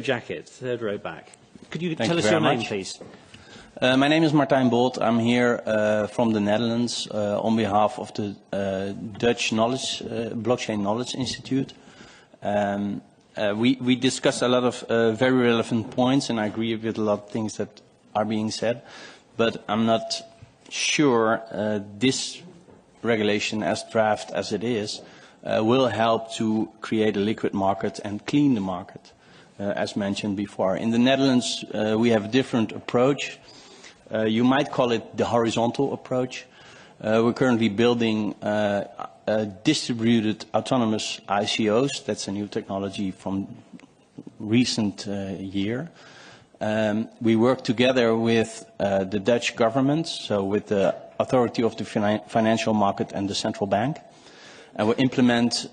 jacket, third row back. Could you Thank tell you us your very name, much. please? My name is Martijn Bolt. I'm here from the Netherlands on behalf of the Dutch Blockchain Knowledge Institute. We discussed a lot of very relevant points, and I agree with a lot of things that are being said, but I'm not sure this regulation, as draft as it is, will help to create a liquid market and clean the market, as mentioned before. In the Netherlands, we have a different approach. You might call it the horizontal approach. We're currently building distributed autonomous ICOs. That's a new technology from recent year. We work together with the Dutch government, so with the Authority of the Financial Market and the Central Bank. And we implement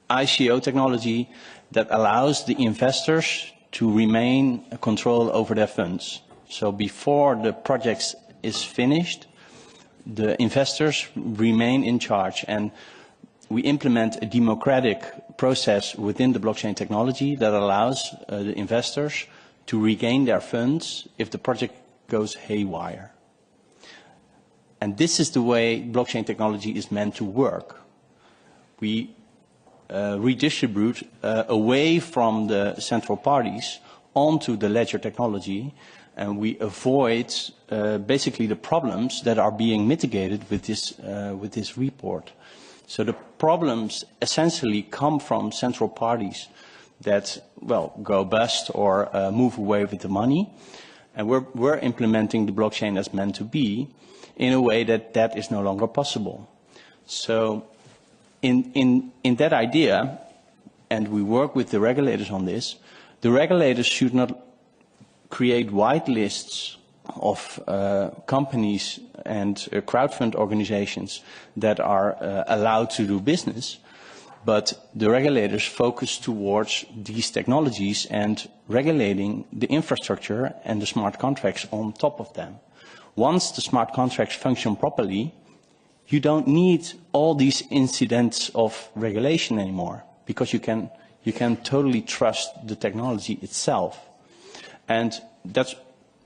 ICO technology that allows the investors to remain control over their funds. So before the project is finished, the investors remain in charge, and we implement a democratic process within the blockchain technology that allows the investors to regain their funds if the project goes haywire. And this is the way blockchain technology is meant to work. We redistribute away from the central parties onto the ledger technology, and we avoid basically the problems that are being mitigated with this report. So the problems essentially come from central parties that, well, go bust or move away with the money, and we're implementing the blockchain as meant to be in a way that is no longer possible. So in that idea, and we work with the regulators on this, the regulators should not create white lists of companies and crowdfund organizations that are allowed to do business, but the regulators focus towards these technologies and regulating the infrastructure and the smart contracts on top of them. Once the smart contracts function properly, you don't need all these incidents of regulation anymore, because you can totally trust the technology itself. And that's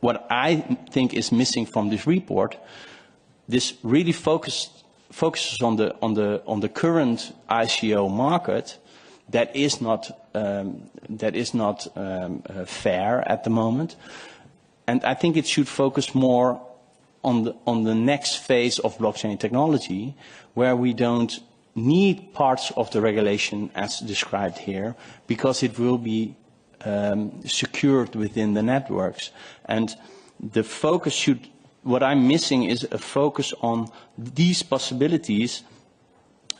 what I think is missing from this report. This really focuses on the current ICO market that is not fair at the moment, and I think it should focus more on the next phase of blockchain technology, where we don't need parts of the regulation as described here, because it will be secured within the networks. And the focus should, what I'm missing is a focus on these possibilities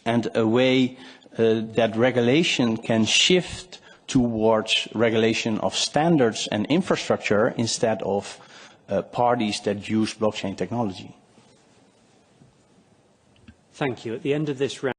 and a way that regulation can shift towards regulation of standards and infrastructure instead of parties that use blockchain technology. Thank you. At the end of this round,